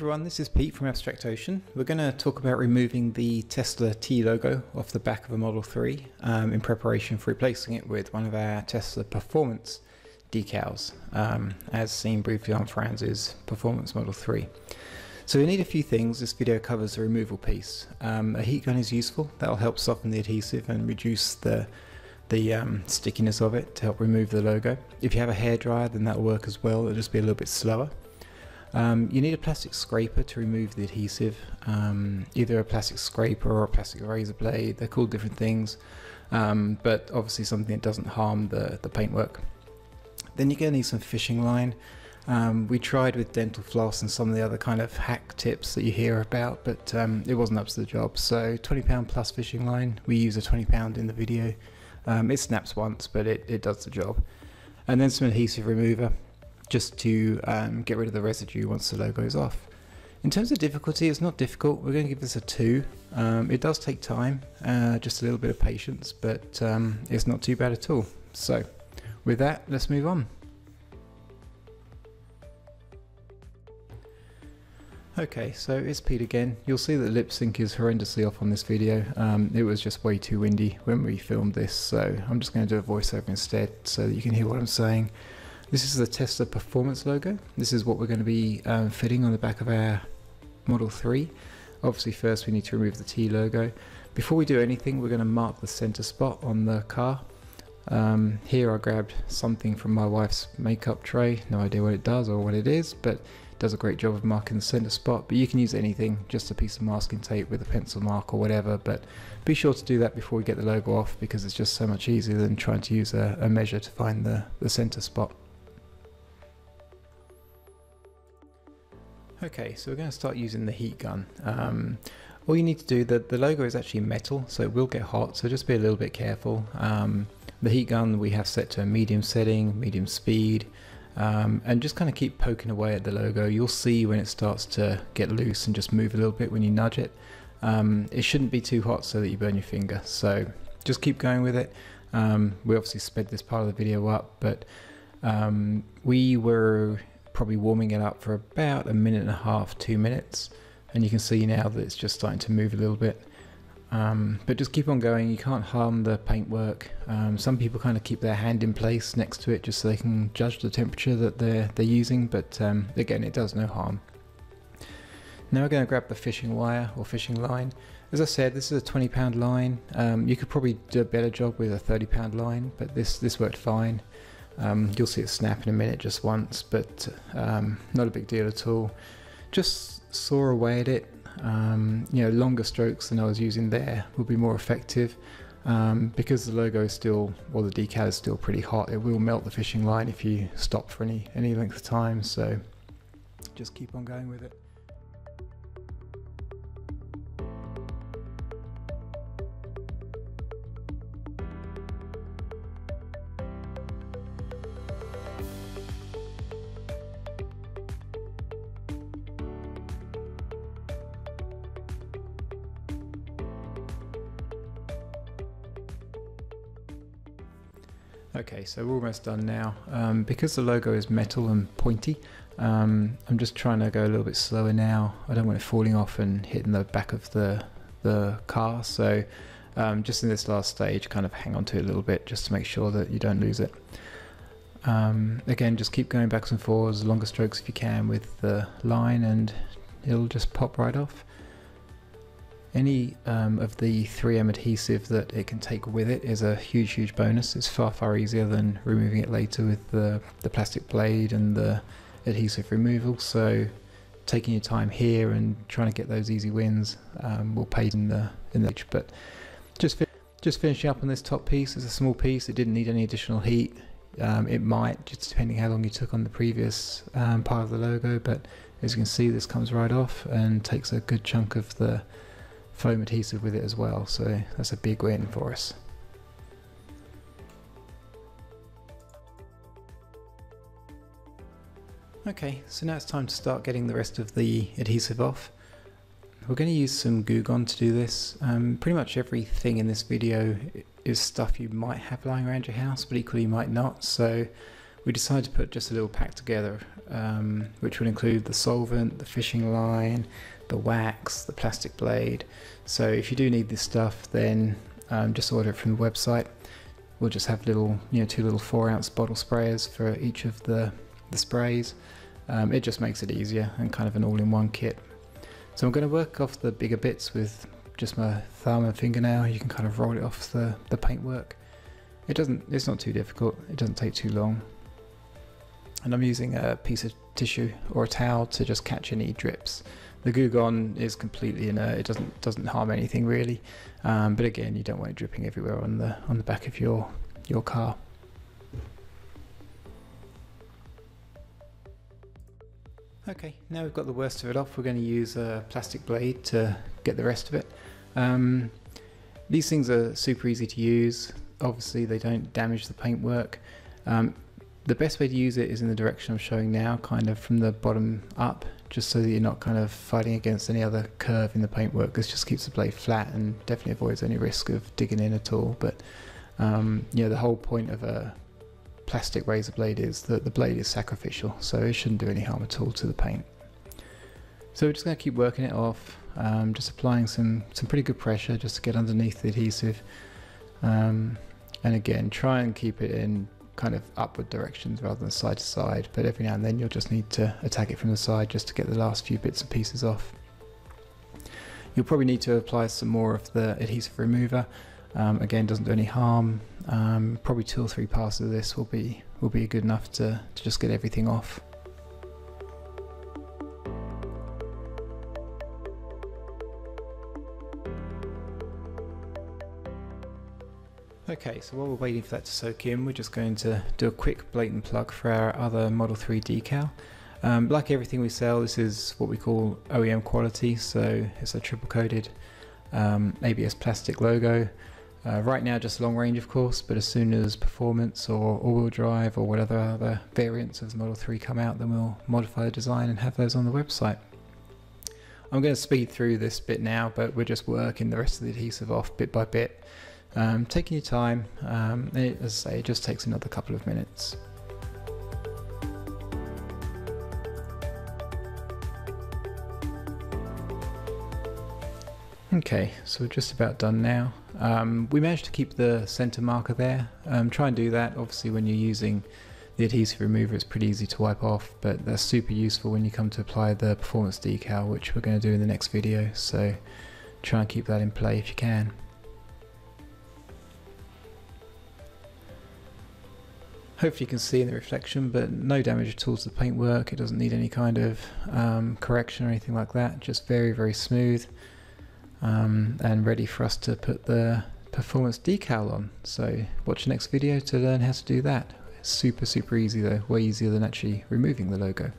everyone, this is Pete from Abstract Ocean. We're going to talk about removing the Tesla T logo off the back of a Model 3 in preparation for replacing it with one of our Tesla Performance decals, as seen briefly on Franz's Performance Model 3. So we need a few things. This video covers the removal piece. A heat gun is useful. That'll help soften the adhesive and reduce the stickiness of it to help remove the logo. If you have a hairdryer, then that'll work as well. It'll just be a little bit slower. You need a plastic scraper to remove the adhesive, either a plastic scraper or a plastic razor blade. They're called different things, but obviously something that doesn't harm the paintwork. Then you're going to need some fishing line. We tried with dental floss and some of the other kind of hack tips that you hear about, but it wasn't up to the job. So 20 plus fishing line. We use a 20 in the video. It snaps once, but it does the job. And then some adhesive remover, just to get rid of the residue once the logo is off. In terms of difficulty, it's not difficult. We're going to give this a 2. It does take time, just a little bit of patience, but it's not too bad at all. So with that, let's move on. Okay, so it's Pete again. You'll see that lip sync is horrendously off on this video. It was just way too windy when we filmed this, so I'm just going to do a voiceover instead so that you can hear what I'm saying. This is the Tesla Performance logo. This is what we're going to be fitting on the back of our Model 3. Obviously first we need to remove the T logo. Before we do anything, we're going to mark the center spot on the car. Here I grabbed something from my wife's makeup tray. No idea what it does or what it is, but it does a great job of marking the center spot. But you can use anything, just a piece of masking tape with a pencil mark or whatever, but be sure to do that before we get the logo off, because it's just so much easier than trying to use a measure to find the center spot. Okay, so we're going to start using the heat gun. All you need to do, the logo is actually metal, so it will get hot, so just be a little bit careful. The heat gun we have set to a medium setting, medium speed, and just kind of keep poking away at the logo. You'll see when it starts to get loose and just move a little bit when you nudge it. It shouldn't be too hot so that you burn your finger, so just keep going with it. We obviously sped this part of the video up, but we were probably warming it up for about 1.5 to 2 minutes, and you can see now that it's just starting to move a little bit, but just keep on going. You can't harm the paintwork. Some people kind of keep their hand in place next to it just so they can judge the temperature that they're using, but again, it does no harm. Now we're going to grab the fishing wire or fishing line. As I said, this is a 20 line. You could probably do a better job with a 30 line, but this worked fine. You'll see it snap in a minute just once, but not a big deal at all. Just saw away at it. You know, longer strokes than I was using there will be more effective, because the logo is still, or the decal is still pretty hot. It will melt the fishing line if you stop for any length of time, so just keep on going with it. Okay, so we're almost done now. Because the logo is metal and pointy, I'm just trying to go a little bit slower now. I don't want it falling off and hitting the back of the car, so just in this last stage, kind of hang on to it a little bit just to make sure that you don't lose it. Again, just keep going backwards and forwards, longer strokes if you can with the line, and it'll just pop right off. Any of the 3M adhesive that it can take with it is a huge bonus. It's far easier than removing it later with the plastic blade and the adhesive removal. So taking your time here and trying to get those easy wins will pay in the but just finishing up on this top piece. It's a small piece. It didn't need any additional heat. It might, just depending how long you took on the previous part of the logo, but as you can see, this comes right off and takes a good chunk of the foam adhesive with it as well, so that's a big win for us. Okay, so now it's time to start getting the rest of the adhesive off. We're going to use some Goo Gone to do this. Pretty much everything in this video is stuff you might have lying around your house, but equally you might not, so we decided to put just a little pack together, which would include the solvent, the fishing line, the wax, the plastic blade. So if you do need this stuff, then just order it from the website. We'll just have little, 2 little 4-ounce bottle sprayers for each of the sprays. It just makes it easier and kind of an all-in-one kit. So I'm going to work off the bigger bits with just my thumb and fingernail. You can kind of roll it off the paintwork. It's not too difficult. It doesn't take too long. And I'm using a piece of tissue or a towel to just catch any drips. The Goo Gone is completely inert. It doesn't harm anything really. But again, you don't want it dripping everywhere on the back of your car. Okay, now we've got the worst of it off, we're going to use a plastic blade to get the rest of it. These things are super easy to use. Obviously they don't damage the paintwork. The best way to use it is in the direction I'm showing now, kind of from the bottom up, just so that you're not kind of fighting against any other curve in the paintwork. This just keeps the blade flat and definitely avoids any risk of digging in at all. But the whole point of a plastic razor blade is that the blade is sacrificial, so it shouldn't do any harm at all to the paint. So we're just going to keep working it off, just applying some pretty good pressure just to get underneath the adhesive, and again try and keep it in kind of upward directions rather than side to side, but every now and then you'll just need to attack it from the side just to get the last few bits and pieces off. You'll probably need to apply some more of the adhesive remover. Again, doesn't do any harm. Probably 2 or 3 passes of this will be good enough to just get everything off. Okay, so while we're waiting for that to soak in, we're just going to do a quick blatant plug for our other Model 3 decal. Like everything we sell, this is what we call OEM quality, so it's a triple coated ABS plastic logo. Right now just long range of course, but as soon as performance or all-wheel drive or whatever other variants of the Model 3 come out, then we'll modify the design and have those on the website. I'm going to speed through this bit now, but we're just working the rest of the adhesive off bit by bit. Taking your time, as I say, it just takes another couple of minutes. Okay, so we're just about done now. We managed to keep the center marker there. Try and do that. Obviously when you're using the adhesive remover it's pretty easy to wipe off, but that's super useful when you come to apply the performance decal, which we're going to do in the next video, so try and keep that in play if you can. Hopefully you can see in the reflection, but no damage at all to the paintwork. It doesn't need any kind of correction or anything like that, just very, very smooth. And ready for us to put the performance decal on. So watch the next video to learn how to do that. It's super easy though, way easier than actually removing the logo.